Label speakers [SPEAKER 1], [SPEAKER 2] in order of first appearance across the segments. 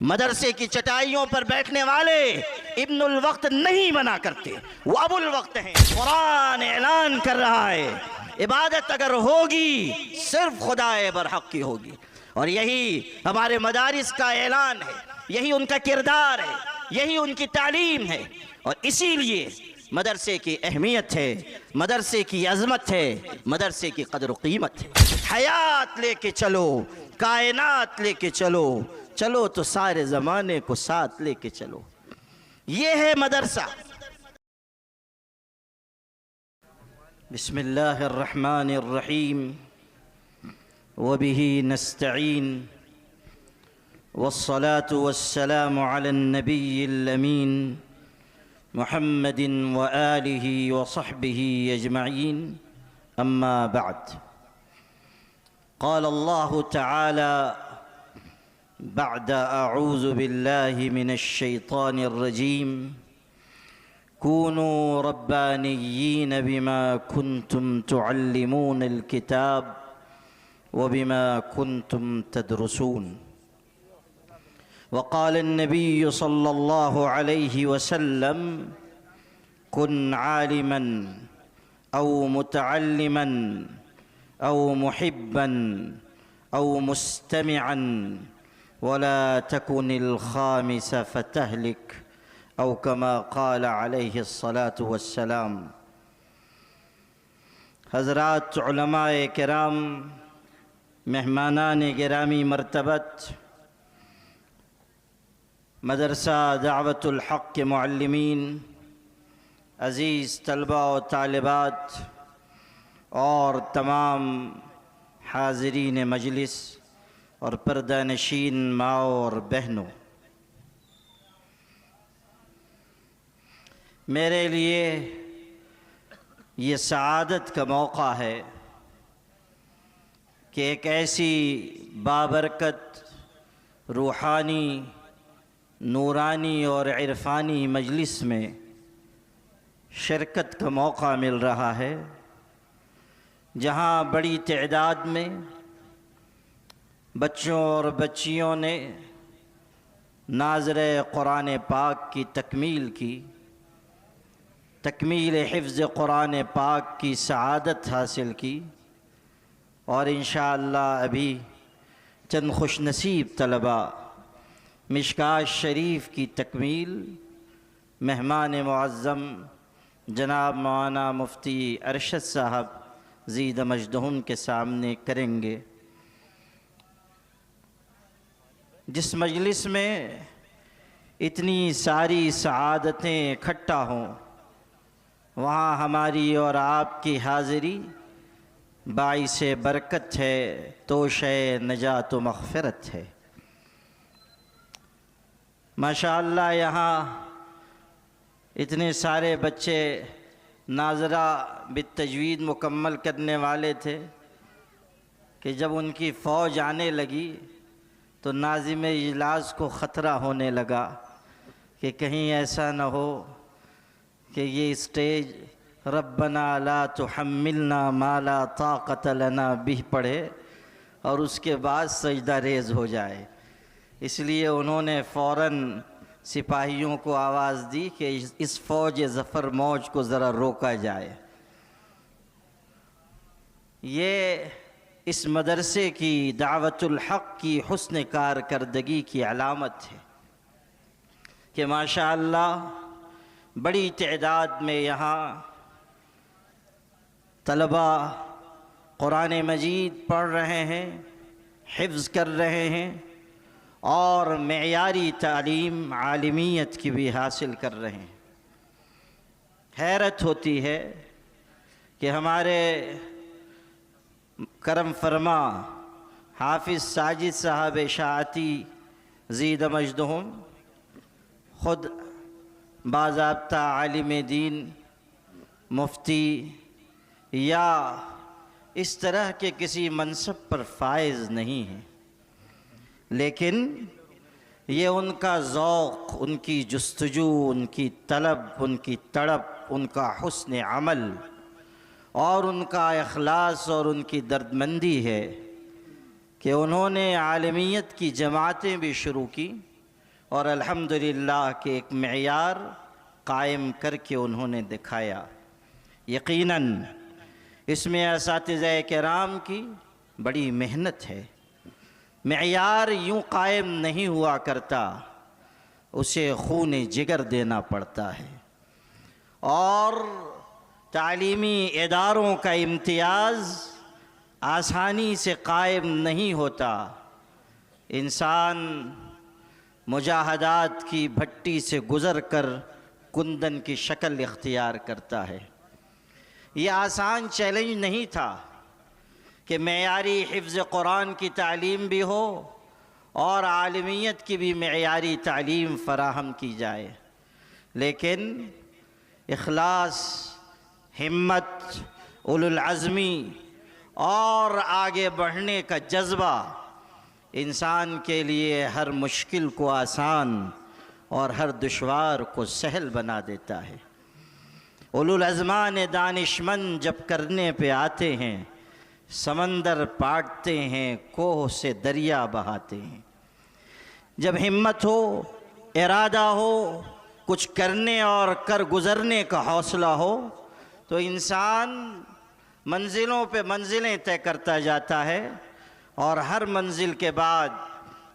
[SPEAKER 1] مدرسے کی چٹائیوں پر بیٹھنے والے ابن الوقت نہیں بنا کرتے، وہ ابو الوقت ہیں۔ قرآن اعلان کر رہا ہے عبادت اگر ہوگی صرف خدا برحق کی ہوگی، اور یہی ہمارے مدارس کا اعلان ہے، یہی ان کا کردار ہے، یہی ان کی تعلیم ہے، اور اسی لیے مدرسے کی اہمیت ہے، مدرسے کی عظمت ہے، مدرسے کی قدر و قیمت ہے۔ حیات لے کے چلو، کائنات لے کے چلو، چلو تو سارے زمانے کو ساتھ لے کے چلو، یہ ہے مدرسہ۔ بسم اللہ الرحمن الرحیم وبہ نستعین والصلاة والسلام علی النبی الامین محمد وآلہ وصحبہ اجمعین، اما بعد۔ قال اللہ تعالی بعد اعوذ باللہ من الشیطان الرجیم كونوا ربانيين بما كنتم تعلمون الكتاب وبما كنتم تدرسون، وقال النبي صلى الله عليه وسلم كن عالما أو متعلما أو محبا أو مستمعا ولا تكن الخامس فتهلك، او کما قال علیہ الصلاة والسلام۔ حضرات علماء کرام، مہمانان گرامی مرتبت، مدرسہ دعوت الحق کے معلمین، عزیز طلبہ و طالبات، اور تمام حاضرین مجلس اور پردہ نشین ماؤں اور بہنوں، میرے لیے یہ سعادت کا موقع ہے کہ ایک ایسی بابرکت، روحانی، نورانی اور عرفانی مجلس میں شرکت کا موقع مل رہا ہے، جہاں بڑی تعداد میں بچوں اور بچیوں نے ناظر قرآن پاک کی تکمیل کی، تکمیل حفظ قرآن پاک کی سعادت حاصل کی، اور انشاءاللہ ابھی چند خوش نصیب طلبہ مشکوٰۃ شریف کی تکمیل مہمان معظم جناب مولانا مفتی ارشد صاحب زید مجدہم کے سامنے کریں گے۔ جس مجلس میں اتنی ساری سعادتیں اکٹھا ہوں، وہاں ہماری اور آپ کی حاضری باعث برکت ہے، توشہ نجات و مغفرت ہے۔ ماشاءاللہ یہاں اتنے سارے بچے ناظرہ بالتجوید مکمل کرنے والے تھے کہ جب ان کی فوج آنے لگی تو ناظم اجلاس کو خطرہ ہونے لگا کہ کہیں ایسا نہ ہو کہ یہ اسٹیج ربنا لا تحملنا ما لا طاقت لنا بہ پڑھے اور اس کے بعد سجدہ ریز ہو جائے، اس لیے انہوں نے فوراً سپاہیوں کو آواز دی کہ اس فوج ظفر موج کو ذرا روکا جائے۔ یہ اس مدرسے کی دعوت الحق کی حسن کارکردگی کی علامت ہے کہ ماشاءاللہ بڑی تعداد میں یہاں طلبہ قرآن مجید پڑھ رہے ہیں، حفظ کر رہے ہیں، اور معیاری تعلیم عالمیت کی بھی حاصل کر رہے ہیں۔ حیرت ہوتی ہے کہ ہمارے کرم فرما حافظ ساجد صاحب اشاعتی زید مجدہم خود باضابطہ عالم دین، مفتی یا اس طرح کے کسی منصب پر فائز نہیں ہیں، لیکن یہ ان کا ذوق، ان کی جستجو، ان کی طلب، ان کی تڑپ، ان کا حسن عمل اور ان کا اخلاص اور ان کی دردمندی ہے کہ انہوں نے عالمیت کی جماعتیں بھی شروع کی، اور الحمدللہ کہ ایک معیار قائم کر کے انہوں نے دکھایا۔ یقیناً اس میں اساتذہ کرام کی بڑی محنت ہے۔ معیار یوں قائم نہیں ہوا کرتا، اسے خون جگر دینا پڑتا ہے، اور تعلیمی اداروں کا امتیاز آسانی سے قائم نہیں ہوتا۔ انسان مجاہدات کی بھٹی سے گزر کر کندن کی شکل اختیار کرتا ہے۔ یہ آسان چیلنج نہیں تھا کہ معیاری حفظ قرآن کی تعلیم بھی ہو اور عالمیت کی بھی معیاری تعلیم فراہم کی جائے، لیکن اخلاص، ہمت، اولو العزمی اور آگے بڑھنے کا جذبہ انسان کے لیے ہر مشکل کو آسان اور ہر دشوار کو سہل بنا دیتا ہے۔ اولو الازمان دانشمند جب کرنے پہ آتے ہیں، سمندر پاٹتے ہیں، کوہ سے دریا بہاتے ہیں۔ جب ہمت ہو، ارادہ ہو، کچھ کرنے اور کر گزرنے کا حوصلہ ہو، تو انسان منزلوں پہ منزلیں طے کرتا جاتا ہے، اور ہر منزل کے بعد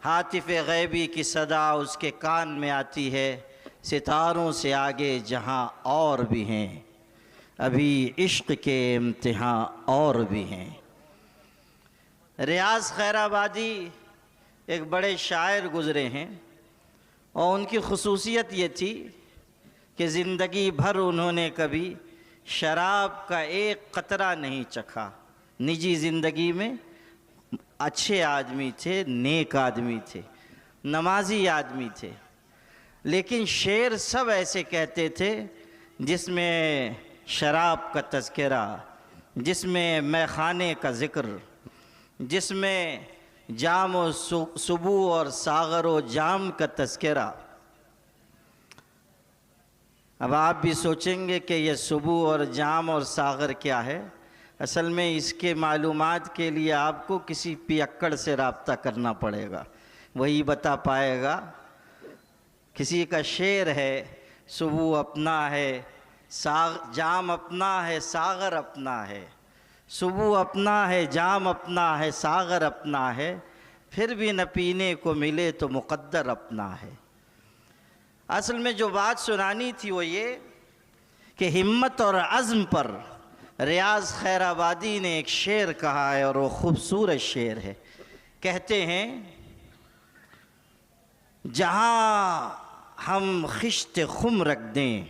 [SPEAKER 1] ہاتف غیبی کی صدا اس کے کان میں آتی ہے، ستاروں سے آگے جہاں اور بھی ہیں، ابھی عشق کے امتحان اور بھی ہیں۔ ریاض خیر آبادی ایک بڑے شاعر گزرے ہیں، اور ان کی خصوصیت یہ تھی کہ زندگی بھر انہوں نے کبھی شراب کا ایک قطرہ نہیں چکھا۔ نجی زندگی میں اچھے آدمی تھے، نیک آدمی تھے، نمازی آدمی تھے، لیکن شعر سب ایسے کہتے تھے جس میں شراب کا تذکرہ، جس میں میخانے کا ذکر، جس میں جام و سبو اور ساغر و جام کا تذکرہ۔ اب آپ بھی سوچیں گے کہ یہ سبو اور جام اور ساغر کیا ہے؟ اصل میں اس کے معلومات کے لیے آپ کو کسی پیکڑ سے رابطہ کرنا پڑے گا، وہی بتا پائے گا۔ کسی کا شعر ہے، سبو اپنا ہے، جام اپنا ہے، ساغر اپنا ہے، سبو اپنا ہے، جام اپنا ہے، ساغر اپنا ہے، پھر بھی نہ پینے کو ملے تو مقدر اپنا ہے۔ اصل میں جو بات سنانی تھی وہ یہ کہ ہمت اور عزم پر ریاض خیر آبادی نے ایک شعر کہا ہے، اور وہ خوبصورت شعر ہے۔ کہتے ہیں، جہاں ہم خشت خم رکھ دیں،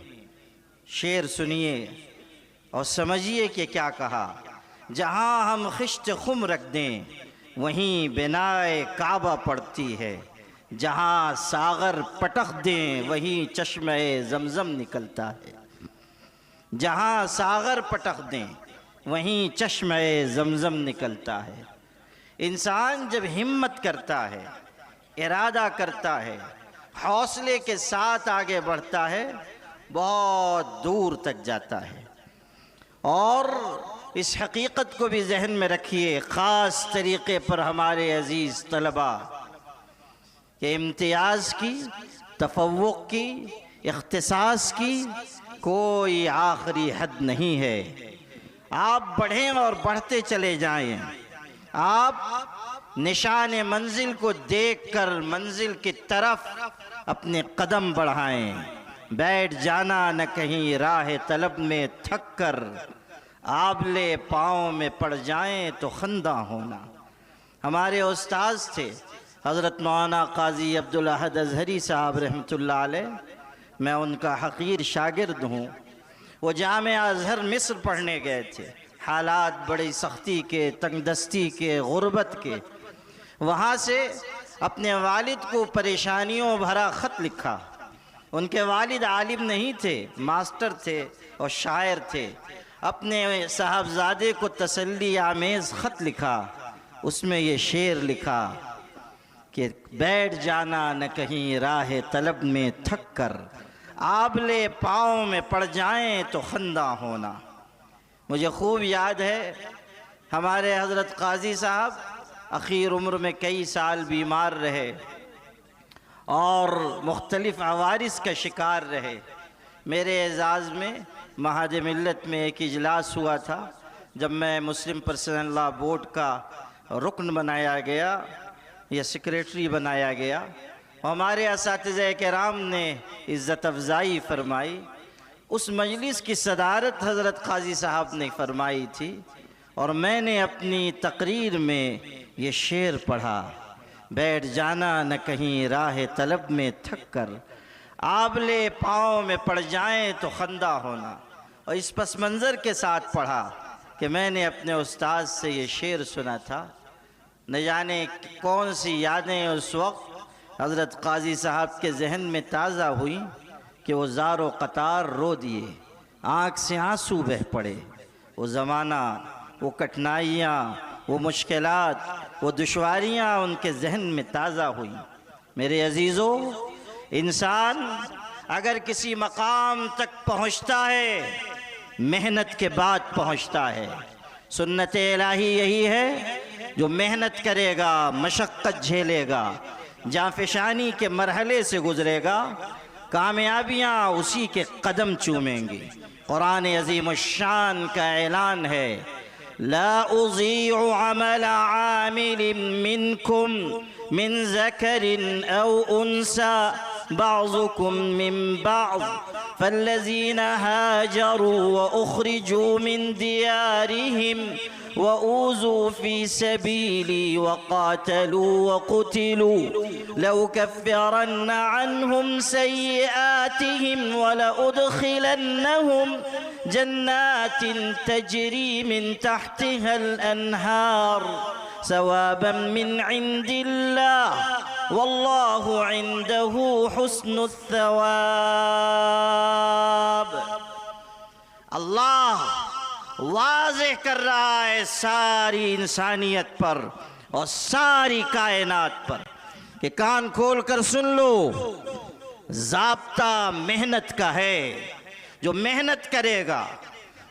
[SPEAKER 1] شعر سنیے اور سمجھیے کہ کیا کہا۔ جہاں ہم خشت خم رکھ دیں، وہیں بنائے کعبہ پڑتی ہے، جہاں ساغر پٹخ دیں وہیں چشمہ زمزم نکلتا ہے، جہاں ساغر پٹخ دیں وہیں چشمہ زمزم نکلتا ہے۔ انسان جب ہمت کرتا ہے، ارادہ کرتا ہے، حوصلے کے ساتھ آگے بڑھتا ہے، بہت دور تک جاتا ہے۔ اور اس حقیقت کو بھی ذہن میں رکھیے، خاص طریقے پر ہمارے عزیز طلباء، کہ امتیاز کی، تفوق کی، اختصاص کی کوئی آخری حد نہیں ہے۔ آپ بڑھیں اور بڑھتے چلے جائیں، آپ نشان منزل کو دیکھ کر منزل کی طرف اپنے قدم بڑھائیں۔ بیٹھ جانا نہ کہیں راہ طلب میں تھک کر، آبلے پاؤں میں پڑ جائیں تو خندہ ہونا۔ ہمارے استاذ تھے حضرت مولانا قاضی عبدالاحد اظہری صاحب رحمۃ اللہ علیہ، میں ان کا حقیر شاگرد ہوں۔ وہ جامعہ ازہر مصر پڑھنے گئے تھے، حالات بڑی سختی کے، تنگ دستی کے، غربت کے۔ وہاں سے اپنے والد کو پریشانیوں بھرا خط لکھا۔ ان کے والد عالم نہیں تھے، ماسٹر تھے اور شاعر تھے۔ اپنے صاحبزادے کو تسلی آمیز خط لکھا، اس میں یہ شعر لکھا کہ بیٹھ جانا نہ کہیں راہ طلب میں تھک کر، آبلے پاؤں میں پڑ جائیں تو خندہ ہونا۔ مجھے خوب یاد ہے ہمارے حضرت قاضی صاحب اخیر عمر میں کئی سال بیمار رہے، اور مختلف عوارض کا شکار رہے۔ میرے اعزاز میں مہد ملت میں ایک اجلاس ہوا تھا، جب میں مسلم پرسنل لا بورڈ کا رکن بنایا گیا یا سیکریٹری بنایا گیا، ہمارے اساتذہ کرام نے عزت افزائی فرمائی۔ اس مجلس کی صدارت حضرت قاضی صاحب نے فرمائی تھی، اور میں نے اپنی تقریر میں یہ شعر پڑھا: بیٹھ جانا نہ کہیں راہ طلب میں تھک کر، آبلے پاؤں میں پڑ جائیں تو خندہ ہونا۔ اور اس پس منظر کے ساتھ پڑھا کہ میں نے اپنے استاد سے یہ شعر سنا تھا۔ نہ جانے کون سی یادیں اس وقت حضرت قاضی صاحب کے ذہن میں تازہ ہوئیں کہ وہ زار و قطار رو دیے، آنکھ سے آنسو بہہ پڑے۔ وہ زمانہ، وہ کٹھنائیاں، وہ مشکلات، وہ دشواریاں ان کے ذہن میں تازہ ہوئیں۔ میرے عزیزو، انسان اگر کسی مقام تک پہنچتا ہے، محنت کے بعد پہنچتا ہے۔ سنت الہی یہی ہے، جو محنت کرے گا، مشقت جھیلے گا، جانفشانی کے مرحلے سے گزرے گا، کامیابیاں اسی کے قدم چومیں گی۔ قرآن عظیم الشان کا اعلان ہے: لا اضيع عمل عامل منكم من ذكر او انثى بعضكم من بعض فالذين هاجروا واخرجوا من ديارهم وأوذوا في سبيلي وقاتلوا وقتلوا لأكفرن عنهم سيئاتهم ولأدخلنهم جنات تجري من تحتها الأنهار ثوابا من عند الله والله عنده حسن الثواب۔ اللہ واضح کر رہا ہے ساری انسانیت پر اور ساری کائنات پر کہ کان کھول کر سن لو، ضابطہ محنت کا ہے۔ جو محنت کرے گا،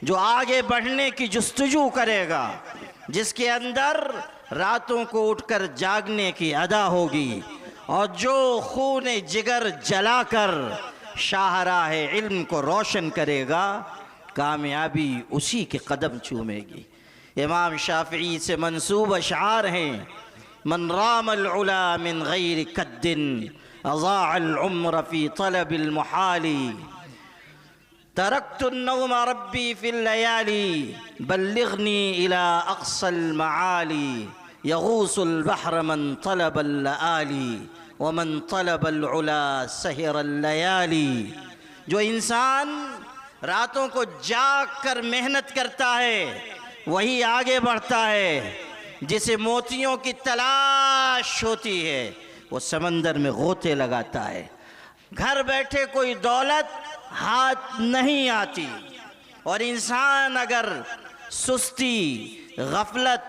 [SPEAKER 1] جو آگے بڑھنے کی جستجو کرے گا، جس کے اندر راتوں کو اٹھ کر جاگنے کی ادا ہوگی، اور جو خون جگر جلا کر شاہراہ علم کو روشن کرے گا، کامیابی اسی کے قدم چومے گی۔ امام شافعی سے منسوب اشعار ہیں: من رام العلا من غیر کد اضاع العمر فی طلب المحال، ترکت النوم ربی فی اللیالی بلغنی الی اقصى المعالی، یغوص البحر من طلب اللآلی ومن طلب العلا سہر اللیالی۔ جو انسان راتوں کو جاگ کر محنت کرتا ہے، وہی آگے بڑھتا ہے۔ جسے موتیوں کی تلاش ہوتی ہے، وہ سمندر میں غوطے لگاتا ہے۔ گھر بیٹھے کوئی دولت ہاتھ نہیں آتی، اور انسان اگر سستی، غفلت،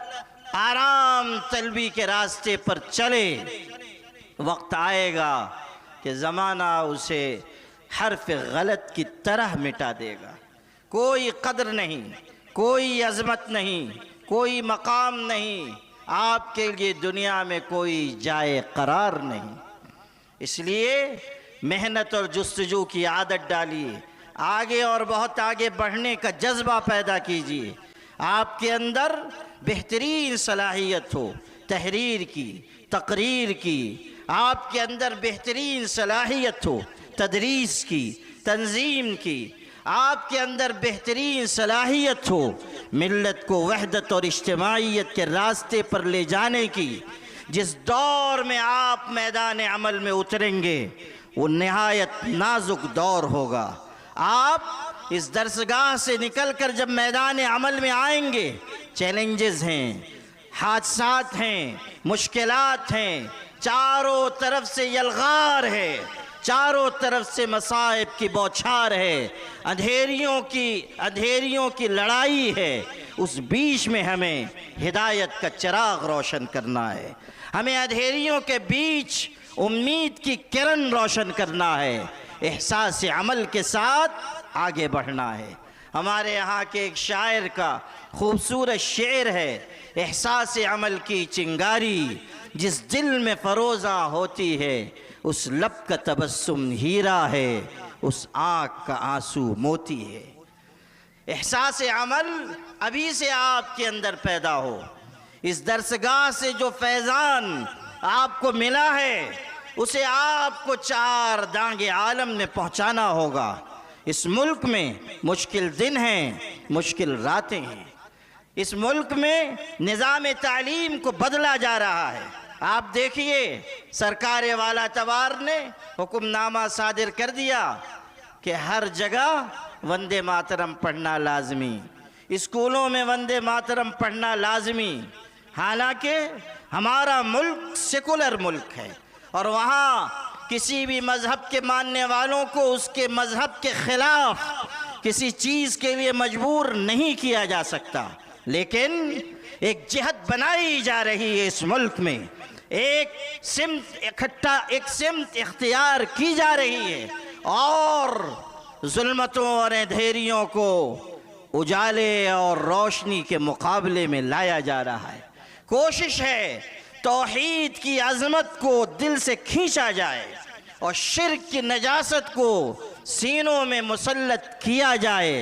[SPEAKER 1] آرام طلبی کے راستے پر چلے، وقت آئے گا کہ زمانہ اسے حرف غلط کی طرح مٹا دے گا۔ کوئی قدر نہیں، کوئی عظمت نہیں، کوئی مقام نہیں، آپ کے لیے دنیا میں کوئی جائے قرار نہیں۔ اس لیے محنت اور جستجو کی عادت ڈالیے، آگے اور بہت آگے بڑھنے کا جذبہ پیدا کیجیے۔ آپ کے اندر بہترین صلاحیت ہو تحریر کی، تقریر کی، آپ کے اندر بہترین صلاحیت ہو تدریس کی، تنظیم کی، آپ کے اندر بہترین صلاحیت ہو ملت کو وحدت اور اجتماعیت کے راستے پر لے جانے کی۔ جس دور میں آپ میدان عمل میں اتریں گے، وہ نہایت نازک دور ہوگا۔ آپ اس درسگاہ سے نکل کر جب میدان عمل میں آئیں گے، چیلنجز ہیں، حادثات ہیں، مشکلات ہیں، چاروں طرف سے یلغار ہے، چاروں طرف سے مصائب کی بوچھار ہے، اندھیریوں کی لڑائی ہے۔ اس بیچ میں ہمیں ہدایت کا چراغ روشن کرنا ہے، ہمیں اندھیریوں کے بیچ امید کی کرن روشن کرنا ہے، احساس عمل کے ساتھ آگے بڑھنا ہے۔ ہمارے یہاں کے ایک شاعر کا خوبصورت شعر ہے: احساس عمل کی چنگاری جس دل میں فروزاں ہوتی ہے، اس لب کا تبسم ہیرا ہے، اس آنکھ کا آنسو موتی ہے۔ احساس عمل ابھی سے آپ کے اندر پیدا ہو۔ اس درسگاہ سے جو فیضان آپ کو ملا ہے اسے آپ کو چار دانگ عالم میں پہنچانا ہوگا۔ اس ملک میں مشکل دن ہیں، مشکل راتیں ہیں۔ اس ملک میں نظام تعلیم کو بدلا جا رہا ہے۔ آپ دیکھیے سرکار والا تبار نے حکم نامہ صادر کر دیا کہ ہر جگہ وندے ماترم پڑھنا لازمی، اسکولوں میں وندے ماترم پڑھنا لازمی۔ حالانکہ ہمارا ملک سیکولر ملک ہے اور وہاں کسی بھی مذہب کے ماننے والوں کو اس کے مذہب کے خلاف کسی چیز کے لیے مجبور نہیں کیا جا سکتا، لیکن ایک جہت بنائی جا رہی ہے اس ملک میں، ایک سمت اختیار کی جا رہی ہے اور ظلمتوں اور اندھیریوں کو اجالے اور روشنی کے مقابلے میں لایا جا رہا ہے۔ کوشش ہے توحید کی عظمت کو دل سے کھینچا جائے اور شرک کی نجاست کو سینوں میں مسلط کیا جائے۔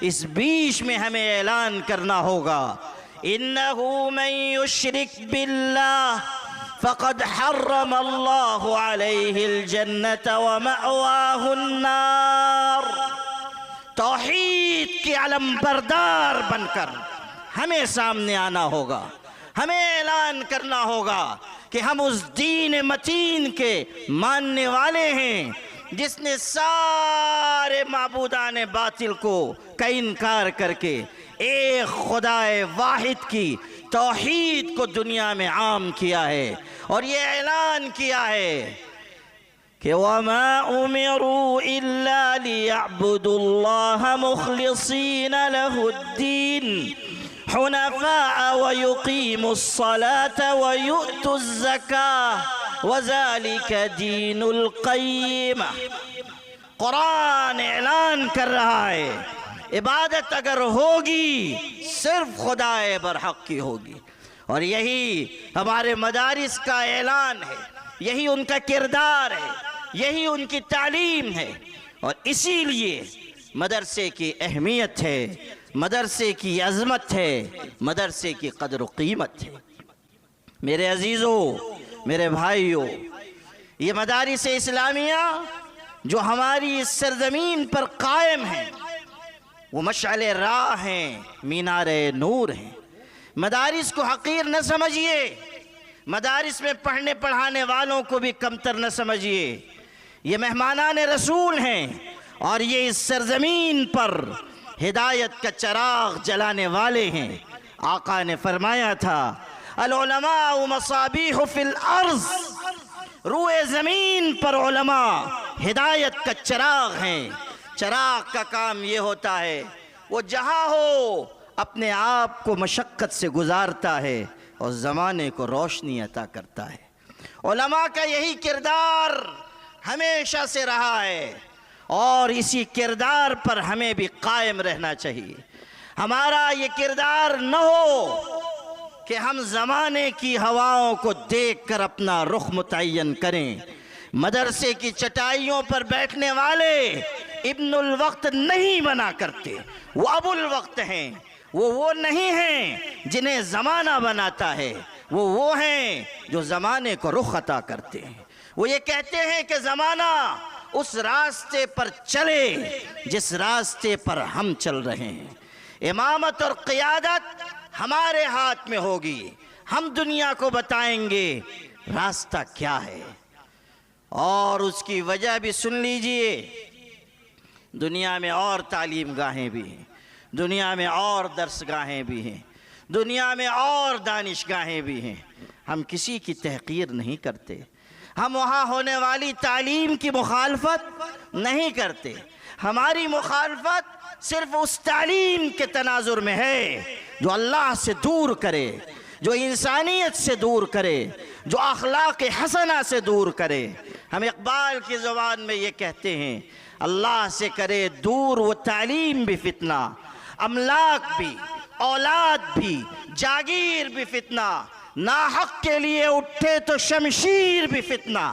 [SPEAKER 1] اس بیچ میں ہمیں اعلان کرنا ہوگا اِنَّهُ مَن يُشْرِكْ بِاللَّهِ فَقَدْ حَرَّمَ اللَّهُ عَلَيْهِ الْجَنَّةَ وَمَأْوَاهُ النَّارُ۔ توحید کے علم بردار بن کر ہمیں سامنے آنا ہوگا، ہمیں اعلان کرنا ہوگا کہ ہم اس دین متین کے ماننے والے ہیں جس نے سارے معبودان باطل کا انکار کر کے ایک خدا واحد کی توحید کو دنیا میں عام کیا ہے اور یہ اعلان کیا ہے کہ وَمَا أُمِرُوا إِلَّا لِيَعْبُدُوا اللَّهَ مُخْلِصِينَ لَهُ الدِّينَ حُنَفَاءَ وَيُقِيمُوا الصَّلَاةَ وَيُؤْتُوا الزَّكَاةَ وَذَلِكَ دِينُ الْقَيِّمَةِ۔ قرآن اعلان کر رہا ہے عبادت اگر ہوگی صرف خدا برحق کی ہوگی، اور یہی ہمارے مدارس کا اعلان ہے، یہی ان کا کردار ہے، یہی ان کی تعلیم ہے، اور اسی لیے مدرسے کی اہمیت ہے، مدرسے کی عظمت ہے، مدرسے کی قدر و قیمت ہے۔ میرے عزیزوں، میرے بھائیوں، یہ مدارس اسلامیہ جو ہماری اس سرزمین پر قائم ہیں وہ مشعل راہ ہیں، مینار نور ہیں۔ مدارس کو حقیر نہ سمجھیے، مدارس میں پڑھنے پڑھانے والوں کو بھی کمتر نہ سمجھیے۔ یہ مہمانان رسول ہیں اور یہ اس سرزمین پر ہدایت کا چراغ جلانے والے ہیں۔ آقا نے فرمایا تھا العلماء مصابیح فی الارض، روئے زمین پر علماء ہدایت کا چراغ ہیں۔ چراغ کا کام یہ ہوتا ہے وہ جہاں ہو اپنے آپ کو مشقت سے گزارتا ہے اور زمانے کو روشنی عطا کرتا ہے۔ علماء کا یہی کردار ہمیشہ سے رہا ہے اور اسی کردار پر ہمیں بھی قائم رہنا چاہیے۔ ہمارا یہ کردار نہ ہو کہ ہم زمانے کی ہواؤں کو دیکھ کر اپنا رخ متعین کریں۔ مدرسے کی چٹائیوں پر بیٹھنے والے ابن الوقت نہیں بنا کرتے، وہ ابو الوقت ہیں۔ وہ نہیں ہیں جنہیں زمانہ بناتا ہے، وہ ہیں جو زمانے کو رخ عطا کرتے ہیں۔ وہ یہ کہتے ہیں کہ زمانہ اس راستے پر چلے جس راستے پر ہم چل رہے ہیں۔ امامت اور قیادت ہمارے ہاتھ میں ہوگی، ہم دنیا کو بتائیں گے راستہ کیا ہے، اور اس کی وجہ بھی سن لیجئے۔ دنیا میں اور تعلیم گاہیں بھی ہیں، دنیا میں اور درس گاہیں بھی ہیں، دنیا میں اور دانش گاہیں بھی ہیں۔ ہم کسی کی تحقیر نہیں کرتے، ہم وہاں ہونے والی تعلیم کی مخالفت نہیں کرتے۔ ہماری مخالفت صرف اس تعلیم کے تناظر میں ہے جو اللہ سے دور کرے، جو انسانیت سے دور کرے، جو اخلاق حسنہ سے دور کرے۔ ہم اقبال کی زبان میں یہ کہتے ہیں اللہ سے کرے دور وہ تعلیم بھی فتنہ، املاک بھی، اولاد بھی، جاگیر بھی فتنہ، ناحق کے لیے اٹھے تو شمشیر بھی فتنہ۔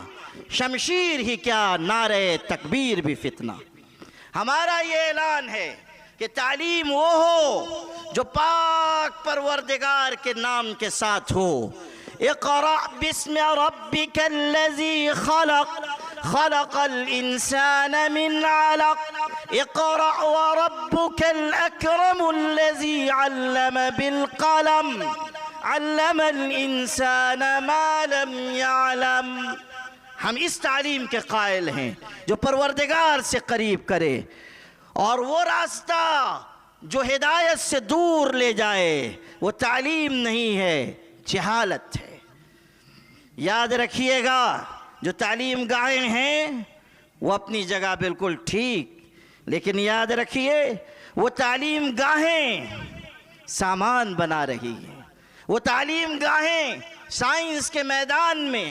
[SPEAKER 1] شمشیر ہی کیا نعرے تکبیر بھی فتنہ۔ ہمارا یہ اعلان ہے کہ تعلیم وہ ہو جو پاک پروردگار کے نام کے ساتھ ہو۔ اقرأ بسم ربک الذی خلق خلق الانسان من علق اقرأ وربک الاکرم الذی علم بالقلم علم الانسان ما لم يعلم۔ ہم اس تعلیم کے قائل ہیں جو پروردگار سے قریب کرے، اور وہ راستہ جو ہدایت سے دور لے جائے وہ تعلیم نہیں ہے، جہالت ہے۔ یاد رکھیے گا جو تعلیم گاہیں ہیں وہ اپنی جگہ بالکل ٹھیک، لیکن یاد رکھیے وہ تعلیم گاہیں سامان بنا رہی ہیں، وہ تعلیم گاہیں سائنس کے میدان میں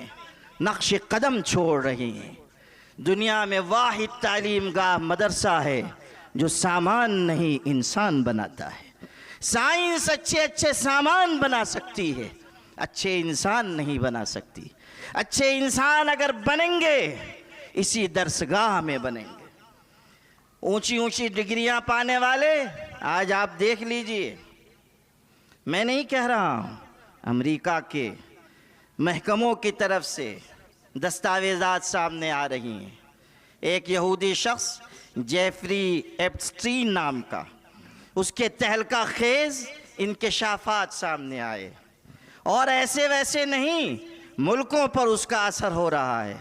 [SPEAKER 1] نقش قدم چھوڑ رہی ہیں۔ دنیا میں واحد تعلیم گاہ مدرسہ ہے جو سامان نہیں انسان بناتا ہے۔ سائنس اچھے سامان بنا سکتی ہے، اچھے انسان نہیں بنا سکتی۔ اچھے انسان اگر بنیں گے اسی درسگاہ میں بنیں گے۔ اونچی ڈگریاں پانے والے آج آپ دیکھ لیجئے، میں نہیں کہہ رہا ہوں، امریکہ کے محکموں کی طرف سے دستاویزات سامنے آ رہی ہیں۔ ایک یہودی شخص جیفری ایپسٹین نام کا، اس کے تہلکہ خیز انکشافات سامنے آئے، اور ایسے ویسے نہیں، ملکوں پر اس کا اثر ہو رہا ہے۔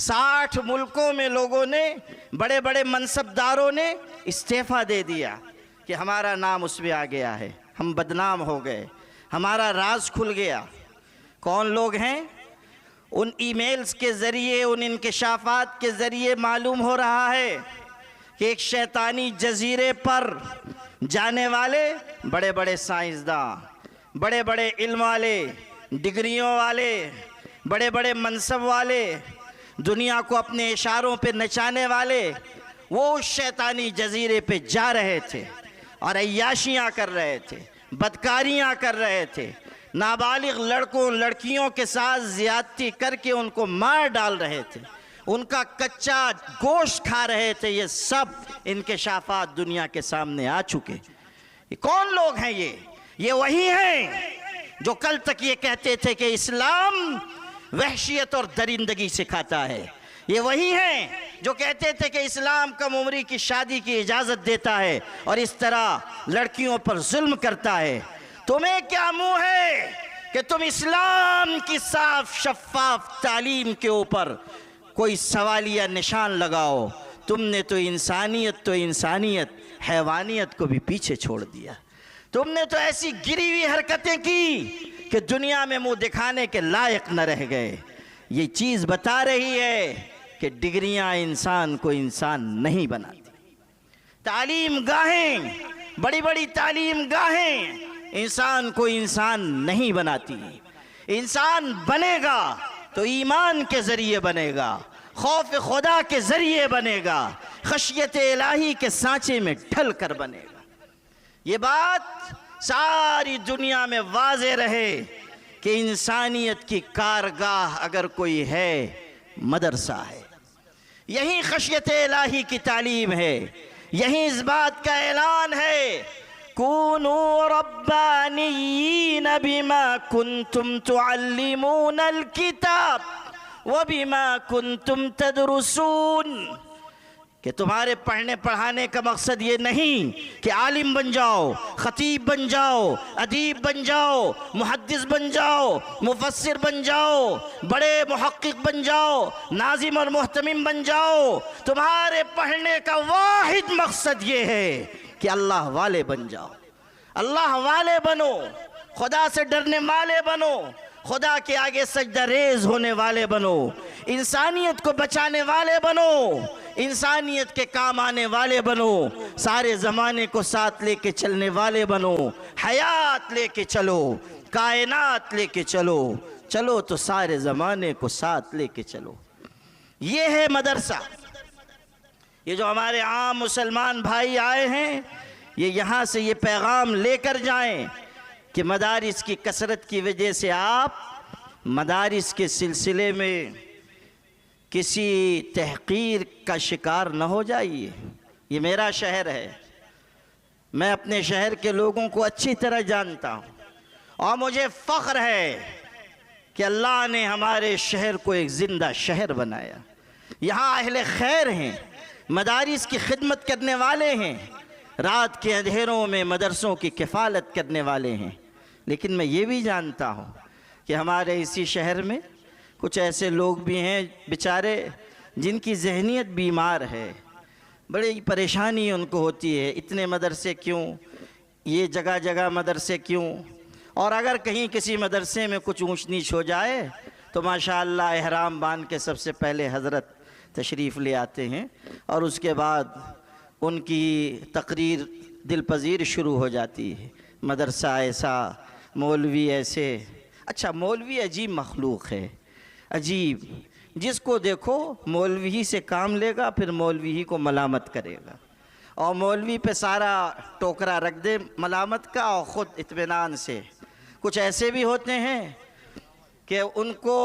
[SPEAKER 1] 60 ملکوں میں لوگوں نے، بڑے بڑے منصبداروں نے استعفیٰ دے دیا کہ ہمارا نام اس میں آ گیا ہے، ہم بدنام ہو گئے، ہمارا راز کھل گیا۔ کون لوگ ہیں؟ ان ای میلز کے ذریعے، ان انکشافات کے ذریعے معلوم ہو رہا ہے کہ ایک شیطانی جزیرے پر جانے والے بڑے بڑے سائنسداں، بڑے بڑے علم والے، ڈگریوں والے، بڑے بڑے منصب والے، دنیا کو اپنے اشاروں پہ نچانے والے، وہ اس شیطانی جزیرے پہ جا رہے تھے اور عیاشیاں کر رہے تھے، بدکاریاں کر رہے تھے، نابالغ لڑکوں لڑکیوں کے ساتھ زیادتی کر کے ان کو مار ڈال رہے تھے، ان کا کچا گوشت کھا رہے تھے۔ یہ سب انکشافات دنیا کے سامنے آ چکے۔ یہ کون لوگ ہیں؟ یہ وہی ہیں جو کل تک یہ کہتے تھے کہ اسلام وحشیت اور درندگی سکھاتا ہے۔ یہ وہی ہیں جو کہتے تھے کہ اسلام کم عمری کی شادی کی اجازت دیتا ہے اور اس طرح لڑکیوں پر ظلم کرتا ہے۔ تمہیں کیا منہ ہے کہ تم اسلام کی صاف شفاف تعلیم کے اوپر کوئی سوالیہ نشان لگاؤ؟ تم نے تو انسانیت حیوانیت کو بھی پیچھے چھوڑ دیا۔ تم نے تو ایسی گری ہوئی حرکتیں کی کہ دنیا میں منہ دکھانے کے لائق نہ رہ گئے۔ یہ چیز بتا رہی ہے کہ ڈگریاں انسان کو انسان نہیں بناتی۔ تعلیم گاہیں، بڑی بڑی تعلیم گاہیں انسان کو انسان نہیں بناتی۔ انسان بنے گا تو ایمان کے ذریعے بنے گا، خوف خدا کے ذریعے بنے گا، خشیت الہی کے سانچے میں ڈھل کر بنے گا۔ یہ بات ساری دنیا میں واضح رہے کہ انسانیت کی کارگاہ اگر کوئی ہے، مدرسہ ہے۔ یہی خشیت الہی کی تعلیم ہے، یہی اس بات کا اعلان ہے کونوا ربانیین بما کنتم تعلمون الکتاب وبما کنتم تدرسون، کہ تمہارے پڑھنے پڑھانے کا مقصد یہ نہیں کہ عالم بن جاؤ، خطیب بن جاؤ، ادیب بن جاؤ، محدث بن جاؤ، مفسر بن جاؤ، بڑے محقق بن جاؤ، ناظم اور محتمم بن جاؤ۔ تمہارے پڑھنے کا واحد مقصد یہ ہے کہ اللہ والے بن جاؤ، اللہ والے بنو، خدا سے ڈرنے والے بنو، خدا کے آگے سجدہ ریز ہونے والے بنو، انسانیت کو بچانے والے بنو، انسانیت کے کام آنے والے بنو، سارے زمانے کو ساتھ لے کے چلنے والے بنو، حیات لے کے چلو، کائنات لے کے چلو، چلو تو سارے زمانے کو ساتھ لے کے چلو۔ یہ ہے مدرسہ۔ یہ جو ہمارے عام مسلمان بھائی آئے ہیں، یہ یہاں سے یہ پیغام لے کر جائیں کہ مدارس کی کثرت کی وجہ سے آپ مدارس کے سلسلے میں کسی تحقیر کا شکار نہ ہو جائیے۔ یہ میرا شہر ہے، میں اپنے شہر کے لوگوں کو اچھی طرح جانتا ہوں، اور مجھے فخر ہے کہ اللہ نے ہمارے شہر کو ایک زندہ شہر بنایا۔ یہاں اہل خیر ہیں، مدارس کی خدمت کرنے والے ہیں، رات کے اندھیروں میں مدرسوں کی کفالت کرنے والے ہیں۔ لیکن میں یہ بھی جانتا ہوں کہ ہمارے اسی شہر میں کچھ ایسے لوگ بھی ہیں بیچارے جن کی ذہنیت بیمار ہے، بڑی پریشانی ان کو ہوتی ہے، اتنے مدرسے کیوں، یہ جگہ جگہ مدرسے کیوں، اور اگر کہیں کسی مدرسے میں کچھ اونچ نیچ ہو جائے تو ماشاءاللہ احرام باندھ کے سب سے پہلے حضرت تشریف لے آتے ہیں، اور اس کے بعد ان کی تقریر دل پذیر شروع ہو جاتی ہے۔ مدرسہ ایسا، مولوی ایسے۔ اچھا، مولوی عجیب مخلوق ہے، عجیب، جس کو دیکھو مولوی ہی سے کام لے گا، پھر مولوی ہی کو ملامت کرے گا، اور مولوی پہ سارا ٹوکرا رکھ دے ملامت کا، اور خود اطمینان سے۔ کچھ ایسے بھی ہوتے ہیں کہ ان کو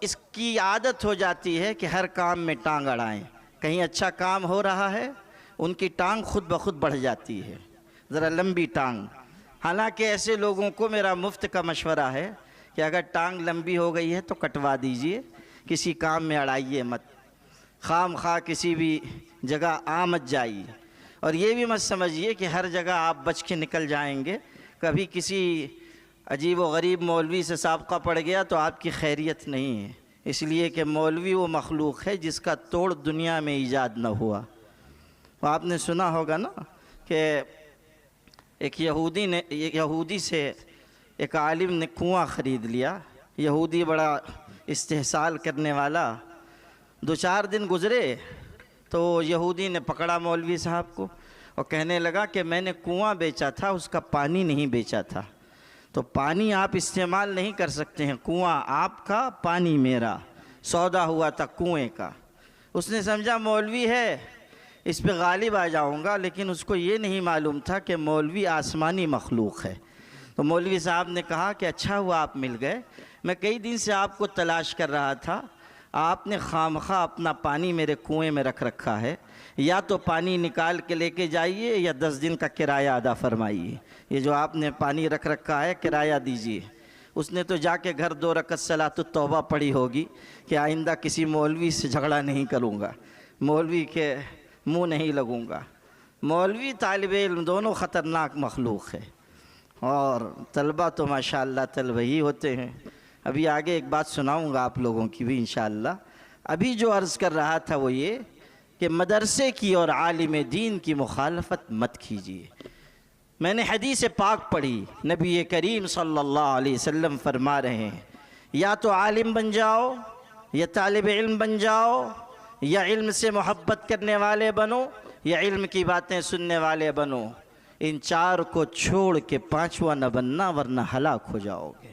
[SPEAKER 1] اس کی عادت ہو جاتی ہے کہ ہر کام میں ٹانگ اڑائیں، کہیں اچھا کام ہو رہا ہے ان کی ٹانگ خود بخود بڑھ جاتی ہے، ذرا لمبی ٹانگ۔ حالانکہ ایسے لوگوں کو میرا مفت کا مشورہ ہے کہ اگر ٹانگ لمبی ہو گئی ہے تو کٹوا دیجئے، کسی کام میں اڑائیے مت، خام خواہ کسی بھی جگہ مت جائیے، اور یہ بھی مت سمجھیے کہ ہر جگہ آپ بچ کے نکل جائیں گے۔ کبھی کسی عجیب و غریب مولوی سے سابقہ پڑ گیا تو آپ کی خیریت نہیں ہے، اس لیے کہ مولوی وہ مخلوق ہے جس کا توڑ دنیا میں ایجاد نہ ہوا۔ آپ نے سنا ہوگا نا کہ ایک یہودی سے ایک عالم نے کنواں خرید لیا۔ یہودی بڑا استحصال کرنے والا، 2-4 دن گزرے تو یہودی نے پکڑا مولوی صاحب کو اور کہنے لگا کہ میں نے کنواں بیچا تھا، اس کا پانی نہیں بیچا تھا، تو پانی آپ استعمال نہیں کر سکتے ہیں، کنواں آپ کا، پانی میرا، سودا ہوا تھا کنویں کا۔ اس نے سمجھا مولوی ہے، اس پہ غالب آ جاؤں گا، لیکن اس کو یہ نہیں معلوم تھا کہ مولوی آسمانی مخلوق ہے۔ تو مولوی صاحب نے کہا کہ اچھا ہوا آپ مل گئے، میں کئی دن سے آپ کو تلاش کر رہا تھا، آپ نے خامخواہ اپنا پانی میرے کنویں میں رکھ رکھا ہے، یا تو پانی نکال کے لے کے جائیے یا 10 دن کا کرایہ ادا فرمائیے، یہ جو آپ نے پانی رکھ رکھا ہے کرایہ دیجیے۔ اس نے تو جا کے گھر 2 رکعت صلاۃ التوبہ پڑھی ہوگی کہ آئندہ کسی مولوی سے جھگڑا نہیں کروں گا، مولوی کے منہ نہیں لگوں گا۔ مولوی طالب علم دونوں خطرناک مخلوق ہے، اور طلبہ تو ماشاءاللہ طلبہ ہی ہوتے ہیں۔ ابھی آگے ایک بات سناؤں گا آپ لوگوں کی بھی انشاءاللہ۔ ابھی جو عرض کر رہا تھا وہ یہ کہ مدرسے کی اور عالم دین کی مخالفت مت کیجیے۔ میں نے حدیث پاک پڑھی، نبی کریم صلی اللہ علیہ وسلم فرما رہے ہیں یا تو عالم بن جاؤ، یا طالب علم بن جاؤ، یا علم سے محبت کرنے والے بنو، یا علم کی باتیں سننے والے بنو۔ ان 4 کو چھوڑ کے 5واں نہ بننا، ورنہ ہلاک ہو جاؤ گے،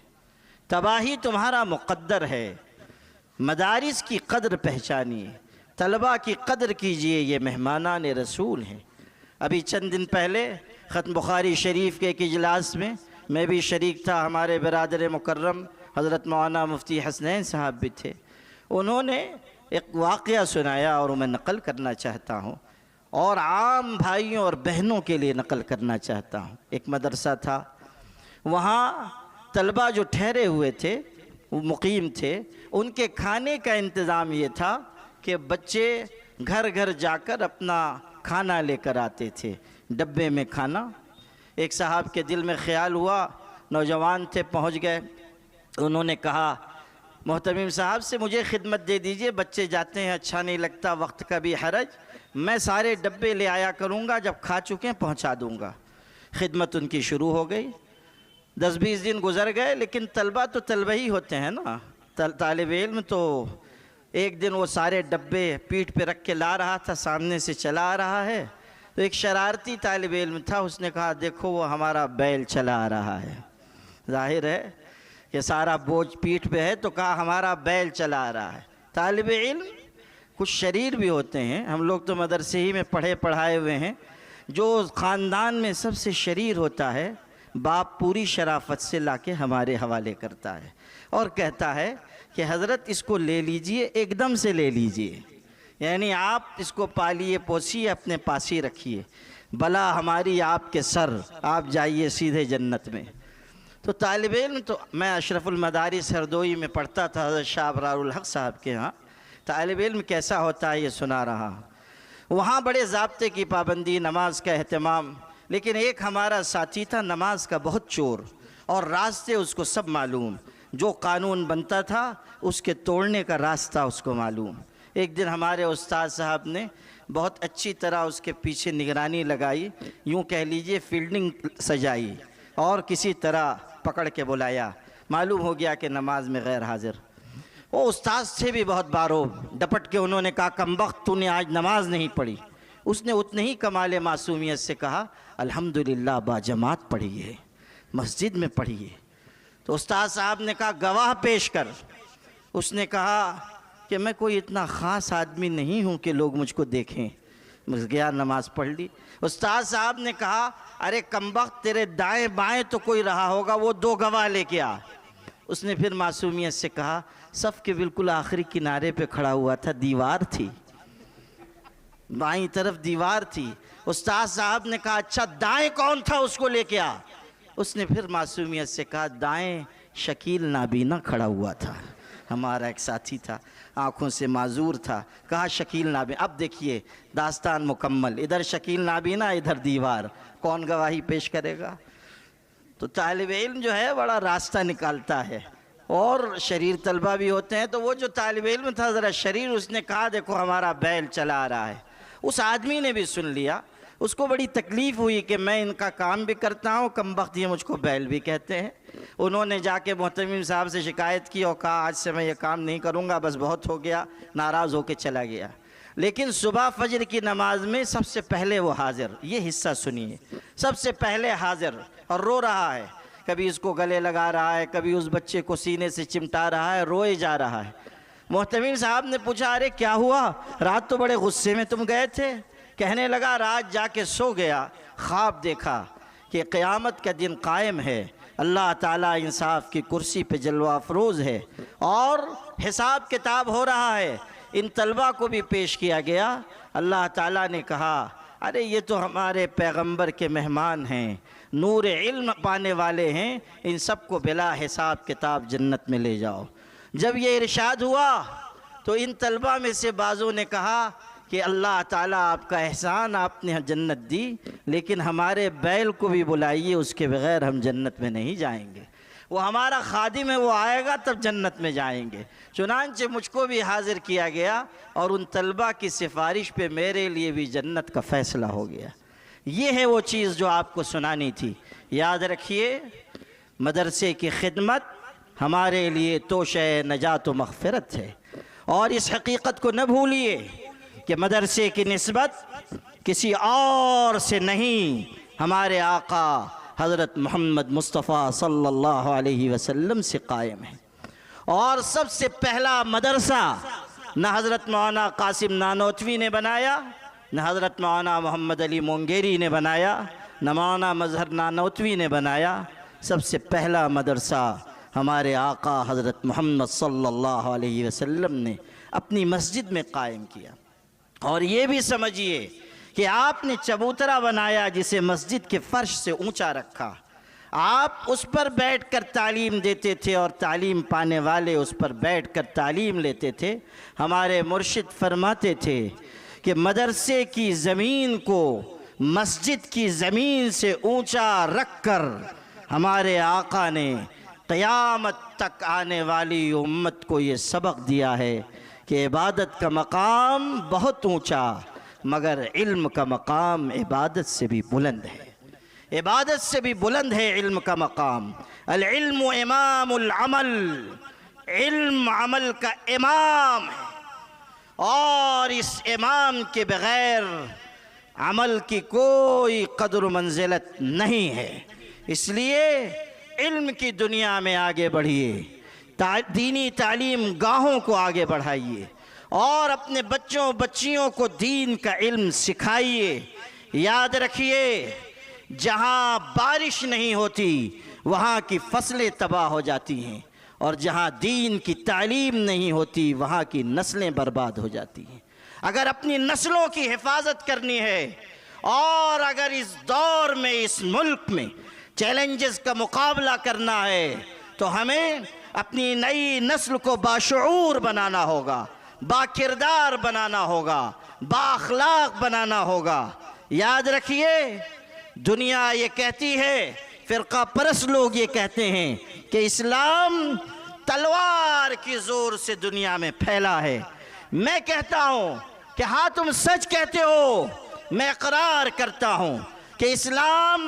[SPEAKER 1] تباہی تمہارا مقدر ہے۔ مدارس کی قدر پہچانیے، طلباء کی قدر کیجئے، یہ مہمانان رسول ہیں۔ ابھی چند دن پہلے ختم بخاری شریف کے ایک اجلاس میں بھی شریک تھا، ہمارے برادر مکرم حضرت مولانا مفتی حسنین صاحب بھی تھے۔ انہوں نے ایک واقعہ سنایا اور میں نقل کرنا چاہتا ہوں، اور عام بھائیوں اور بہنوں کے لیے نقل کرنا چاہتا ہوں۔ ایک مدرسہ تھا، وہاں طلبہ جو ٹھہرے ہوئے تھے، وہ مقیم تھے، ان کے کھانے کا انتظام یہ تھا کہ بچے گھر گھر جا کر اپنا کھانا لے کر آتے تھے، ڈبے میں کھانا۔ ایک صاحب کے دل میں خیال ہوا، نوجوان تھے، پہنچ گئے، انہوں نے کہا محتمم صاحب سے مجھے خدمت دے دیجئے، بچے جاتے ہیں اچھا نہیں لگتا، وقت کا بھی حرج، میں سارے ڈبے لے آیا کروں گا، جب کھا چکے پہنچا دوں گا۔ خدمت ان کی شروع ہو گئی۔ 10-20 دن گزر گئے، لیکن طلبہ تو طلبہ ہی ہوتے ہیں نا، طالب علم تو ایک دن وہ سارے ڈبے پیٹھ پہ رکھ کے لا رہا تھا، سامنے سے چلا آ رہا ہے، تو ایک شرارتی طالب علم تھا، اس نے کہا دیکھو وہ ہمارا بیل چلا آ رہا ہے۔ ظاہر ہے کہ سارا بوجھ پیٹھ پہ ہے، تو کہا ہمارا بیل چلا آ رہا ہے۔ طالب علم کچھ شریر بھی ہوتے ہیں، ہم لوگ تو مدرسے ہی میں پڑھے پڑھائے ہوئے ہیں۔ جو خاندان میں سب سے شریر ہوتا ہے، باپ پوری شرافت سے لا کے ہمارے حوالے کرتا ہے اور کہتا ہے کہ حضرت اس کو لے لیجئے، ایک دم سے لے لیجئے، یعنی آپ اس کو پالیے پوسیے، اپنے پاس ہی رکھیے، بلا ہماری آپ کے سر، آپ جائیے سیدھے جنت میں۔ تو طالب علم، تو میں اشرف المدارس ہردوئی میں پڑھتا تھا حضرت شاہ ابرار الحق صاحب کے ہاں، طالب علم کیسا ہوتا ہے یہ سنا رہا ہوں۔ وہاں بڑے ضابطے کی پابندی، نماز کا اہتمام، لیکن ایک ہمارا ساتھی تھا نماز کا بہت چور، اور راستے اس کو سب معلوم، جو قانون بنتا تھا اس کے توڑنے کا راستہ اس کو معلوم۔ ایک دن ہمارے استاد صاحب نے بہت اچھی طرح اس کے پیچھے نگرانی لگائی، یوں کہہ لیجئے فیلڈنگ سجائی، اور کسی طرح پکڑ کے بلایا، معلوم ہو گیا کہ نماز میں غیر حاضر۔ وہ استاد سے بھی بہت باروب، ڈپٹ کے انہوں نے کہا کمبخت تو نے آج نماز نہیں پڑھی۔ اس نے اتنے ہی کمال معصومیت سے کہا الحمدللہ با جماعت پڑھی ہے، مسجد میں پڑھی ہے۔ تو استاد صاحب نے کہا گواہ پیش کر۔ اس نے کہا کہ میں کوئی اتنا خاص آدمی نہیں ہوں کہ لوگ مجھ کو دیکھیں۔ بس گیا، نماز پڑھ لی۔ استاد صاحب نے کہا ارے کمبخت تیرے دائیں بائیں تو کوئی رہا ہوگا، وہ 2 گواہ لے کے آ۔ اس نے پھر معصومیت سے کہا صف کے بالکل آخری کنارے پہ کھڑا ہوا تھا، دیوار تھی، بائیں طرف دیوار تھی۔ استاد صاحب نے کہا اچھا دائیں کون تھا، اس کو لے کے آ۔ اس نے پھر معصومیت سے کہا دائیں شکیل نابینا کھڑا ہوا تھا، ہمارا ایک ساتھی تھا، آنکھوں سے معذور تھا۔ کہا شکیل نابینا۔ اب دیکھیے داستان مکمل، ادھر شکیل نابینا، ادھر دیوار، کون گواہی پیش کرے گا؟ تو طالب علم جو ہے بڑا راستہ نکالتا ہے، اور شریر طلبہ بھی ہوتے ہیں۔ تو وہ جو طالب علم تھا ذرا شریر، اس نے کہا دیکھو ہمارا بیل چلا آ رہا ہے۔ اس آدمی نے بھی سن لیا، اس کو بڑی تکلیف ہوئی کہ میں ان کا کام بھی کرتا ہوں، کمبخت یہ مجھ کو بیل بھی کہتے ہیں۔ انہوں نے جا کے محتمم صاحب سے شکایت کی اور کہا آج سے میں یہ کام نہیں کروں گا، بس بہت ہو گیا، ناراض ہو کے چلا گیا۔ لیکن صبح فجر کی نماز میں سب سے پہلے وہ حاضر، یہ حصہ سنیے، سب سے پہلے حاضر، اور رو رہا ہے، کبھی اس کو گلے لگا رہا ہے، کبھی اس بچے کو سینے سے چمٹا رہا ہے، روئے جا رہا ہے۔ محتمم صاحب نے پوچھا ارے کیا ہوا، رات تو بڑے غصے میں تم گئے تھے؟ کہنے لگا رات جا کے سو گیا، خواب دیکھا کہ قیامت کا دن قائم ہے، اللہ تعالیٰ انصاف کی کرسی پہ جلوہ افروز ہے، اور حساب کتاب ہو رہا ہے۔ ان طلبہ کو بھی پیش کیا گیا۔ اللہ تعالیٰ نے کہا ارے یہ تو ہمارے پیغمبر کے مہمان ہیں، نور علم پانے والے ہیں، ان سب کو بلا حساب کتاب جنت میں لے جاؤ۔ جب یہ ارشاد ہوا تو ان طلبہ میں سے بعضوں نے کہا کہ اللہ تعالیٰ آپ کا احسان، آپ نے جنت دی، لیکن ہمارے بیل کو بھی بلائیے، اس کے بغیر ہم جنت میں نہیں جائیں گے، وہ ہمارا خادم ہے، وہ آئے گا تب جنت میں جائیں گے۔ چنانچہ مجھ کو بھی حاضر کیا گیا، اور ان طلبہ کی سفارش پہ میرے لیے بھی جنت کا فیصلہ ہو گیا۔ یہ ہے وہ چیز جو آپ کو سنانی تھی۔ یاد رکھیے مدرسے کی خدمت ہمارے لیے توشہ نجات و مغفرت ہے، اور اس حقیقت کو نہ بھولیے کہ مدرسے کی نسبت کسی اور سے نہیں، ہمارے آقا حضرت محمد مصطفیٰ صلی اللہ علیہ وسلم سے قائم ہے۔ اور سب سے پہلا مدرسہ نہ حضرت مولانا قاسم نانوتوی نے بنایا، نہ حضرت مولانا محمد علی مونگیری نے بنایا، نہ مولانا مظہر نانوتوی نے بنایا، سب سے پہلا مدرسہ ہمارے آقا حضرت محمد صلی اللہ علیہ وسلم نے اپنی مسجد میں قائم کیا۔ اور یہ بھی سمجھیے کہ آپ نے چبوترا بنایا جسے مسجد کے فرش سے اونچا رکھا، آپ اس پر بیٹھ کر تعلیم دیتے تھے، اور تعلیم پانے والے اس پر بیٹھ کر تعلیم لیتے تھے۔ ہمارے مرشد فرماتے تھے کہ مدرسے کی زمین کو مسجد کی زمین سے اونچا رکھ کر ہمارے آقا نے قیامت تک آنے والی امت کو یہ سبق دیا ہے کہ عبادت کا مقام بہت اونچا، مگر علم کا مقام عبادت سے بھی بلند ہے، عبادت سے بھی بلند ہے علم کا مقام۔ العلم امام العمل، علم عمل کا امام ہے، اور اس امام کے بغیر عمل کی کوئی قدر و منزلت نہیں ہے۔ اس لیے علم کی دنیا میں آگے بڑھیے، دینی تعلیم گاہوں کو آگے بڑھائیے، اور اپنے بچوں بچیوں کو دین کا علم سکھائیے۔ یاد رکھیے جہاں بارش نہیں ہوتی وہاں کی فصلیں تباہ ہو جاتی ہیں، اور جہاں دین کی تعلیم نہیں ہوتی وہاں کی نسلیں برباد ہو جاتی ہیں۔ اگر اپنی نسلوں کی حفاظت کرنی ہے اور اگر اس دور میں اس ملک میں چیلنجز کا مقابلہ کرنا ہے تو ہمیں اپنی نئی نسل کو باشعور بنانا ہوگا، با کردار بنانا ہوگا، با اخلاق بنانا ہوگا۔ یاد رکھیے، دنیا یہ کہتی ہے، فرقہ پرست لوگ یہ کہتے ہیں کہ اسلام تلوار کی زور سے دنیا میں پھیلا ہے۔ میں کہتا ہوں کہ ہاں تم سچ کہتے ہو، میں اقرار کرتا ہوں کہ اسلام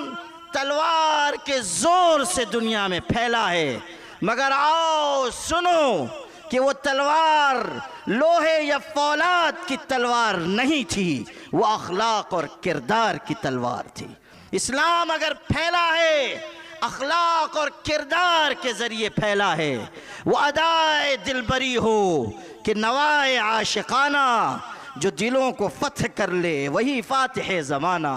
[SPEAKER 1] تلوار کے زور سے دنیا میں پھیلا ہے، مگر آؤ سنو کہ وہ تلوار لوہے یا فولاد کی تلوار نہیں تھی، وہ اخلاق اور کردار کی تلوار تھی۔ اسلام اگر پھیلا ہے اخلاق اور کردار کے ذریعے پھیلا ہے، وہ ادائے دلبری ہو کہ نوائے عاشقانہ جو دلوں کو فتح کر لے وہی فاتح زمانہ۔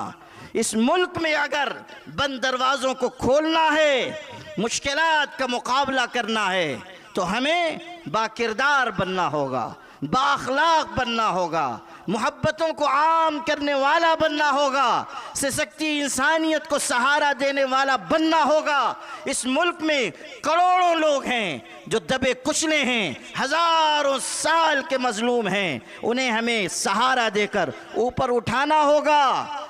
[SPEAKER 1] اس ملک میں اگر بند دروازوں کو کھولنا ہے، مشکلات کا مقابلہ کرنا ہے تو ہمیں با کردار بننا ہوگا، با اخلاق بننا ہوگا، محبتوں کو عام کرنے والا بننا ہوگا، سسکتی انسانیت کو سہارا دینے والا بننا ہوگا۔ اس ملک میں کروڑوں لوگ ہیں جو دبے کچلے ہیں، ہزاروں سال کے مظلوم ہیں، انہیں ہمیں سہارا دے کر اوپر اٹھانا ہوگا۔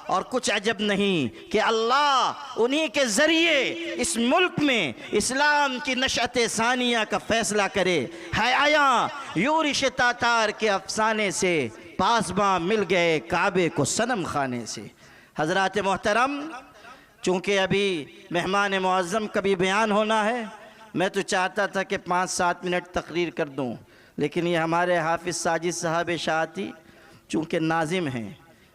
[SPEAKER 1] اور کچھ عجب نہیں کہ اللہ انہی کے ذریعے اس ملک میں اسلام کی نشأت ثانیہ کا فیصلہ کرے۔ ہے آیاں یورش تاتار کے افسانے سے، پاسباں مل گئے کعبے کو صنم خانے سے۔ حضرات محترم، چونکہ ابھی مہمان معظم کا بھی بیان ہونا ہے، میں تو چاہتا تھا کہ 5-7 منٹ تقریر کر دوں، لیکن یہ ہمارے حافظ ساجد صاحب شاعتی چونکہ ناظم ہیں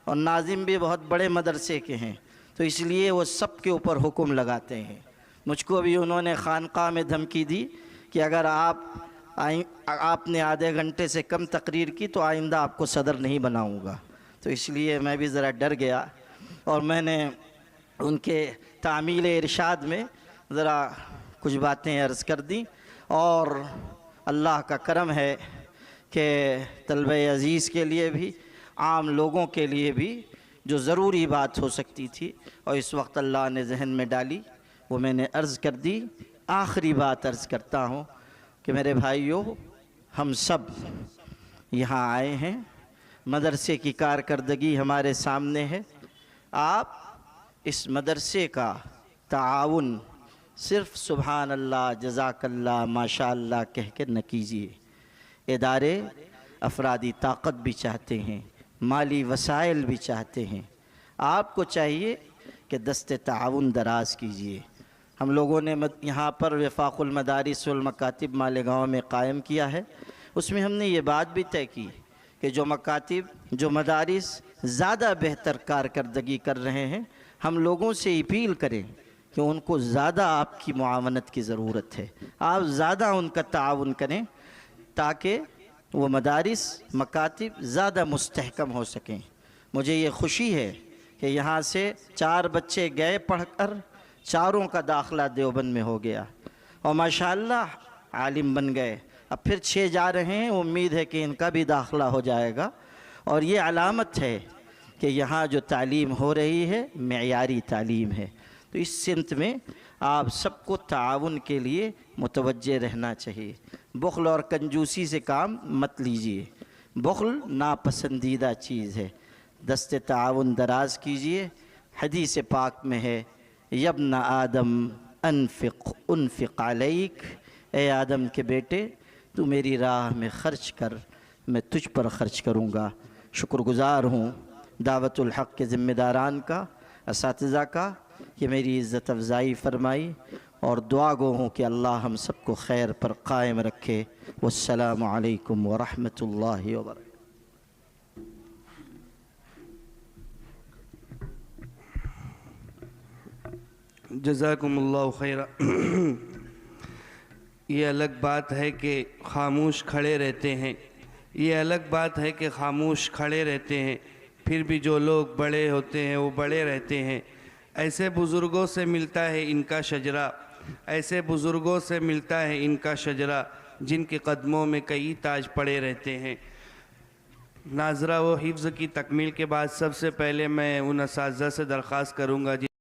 [SPEAKER 1] اور ناظم بھی بہت بڑے مدرسے کے ہیں، تو اس لیے وہ سب کے اوپر حکم لگاتے ہیں۔ مجھ کو بھی انہوں نے خانقاہ میں دھمکی دی کہ اگر آپ نے آدھے گھنٹے سے کم تقریر کی تو آئندہ آپ کو صدر نہیں بناؤں گا، تو اس لیے میں بھی ذرا ڈر گیا اور میں نے ان کے تعمیل ارشاد میں ذرا کچھ باتیں عرض کر دیں۔ اور اللہ کا کرم ہے کہ طلبہ عزیز کے لیے بھی، عام لوگوں کے لیے بھی جو ضروری بات ہو سکتی تھی اور اس وقت اللہ نے ذہن میں ڈالی وہ میں نے عرض کر دی۔ آخری بات عرض کرتا ہوں کہ میرے بھائیوں، ہم سب یہاں آئے ہیں، مدرسے کی کارکردگی ہمارے سامنے ہے۔ آپ اس مدرسے کا تعاون صرف سبحان اللہ، جزاک اللہ، ماشاء اللہ کہہ کے نہ کیجیے۔ ادارے افرادی طاقت بھی چاہتے ہیں، مالی وسائل بھی چاہتے ہیں۔ آپ کو چاہیے کہ دست تعاون دراز کیجیے۔ ہم لوگوں نے یہاں پر وفاق المدارس والمکاتب مالیگاؤں میں قائم کیا ہے، اس میں ہم نے یہ بات بھی طے کی کہ جو مکاتب، جو مدارس زیادہ بہتر کارکردگی کر رہے ہیں، ہم لوگوں سے اپیل کریں کہ ان کو زیادہ آپ کی معاونت کی ضرورت ہے، آپ زیادہ ان کا تعاون کریں تاکہ وہ مدارس، مکاتب زیادہ مستحکم ہو سکیں۔ مجھے یہ خوشی ہے کہ یہاں سے 4 بچے گئے پڑھ کر، چاروں کا داخلہ دیوبند میں ہو گیا اور ماشاءاللہ عالم بن گئے۔ اب پھر 6 جا رہے ہیں، امید ہے کہ ان کا بھی داخلہ ہو جائے گا، اور یہ علامت ہے کہ یہاں جو تعلیم ہو رہی ہے معیاری تعلیم ہے۔ تو اس سمت میں آپ سب کو تعاون کے لیے متوجہ رہنا چاہیے۔ بخل اور کنجوسی سے کام مت لیجئے، بخل ناپسندیدہ چیز ہے۔ دست تعاون دراز کیجئے۔ حدیث پاک میں ہے، یبن آدم انفق علیک، اے آدم کے بیٹے تو میری راہ میں خرچ کر، میں تجھ پر خرچ کروں گا۔ شکر گزار ہوں دعوت الحق کے ذمہ داران کا، اساتذہ کا، کہ میری عزت افزائی فرمائی، اور دعا گو ہوں کہ اللہ ہم سب کو خیر پر قائم رکھے۔ والسلام علیکم ورحمۃ اللہ وبرکاتہ۔
[SPEAKER 2] جزاکم اللہ خیرہ۔ یہ الگ بات ہے کہ خاموش کھڑے رہتے ہیں، یہ الگ بات ہے کہ خاموش کھڑے رہتے ہیں، پھر بھی جو لوگ بڑے ہوتے ہیں وہ بڑے رہتے ہیں۔ ایسے بزرگوں سے ملتا ہے ان کا شجرہ، ایسے بزرگوں سے ملتا ہے ان کا شجرہ جن کے قدموں میں کئی تاج پڑے رہتے ہیں۔ ناظرہ و حفظ کی تکمیل کے بعد سب سے پہلے میں ان اساتذہ سے درخواست کروں گا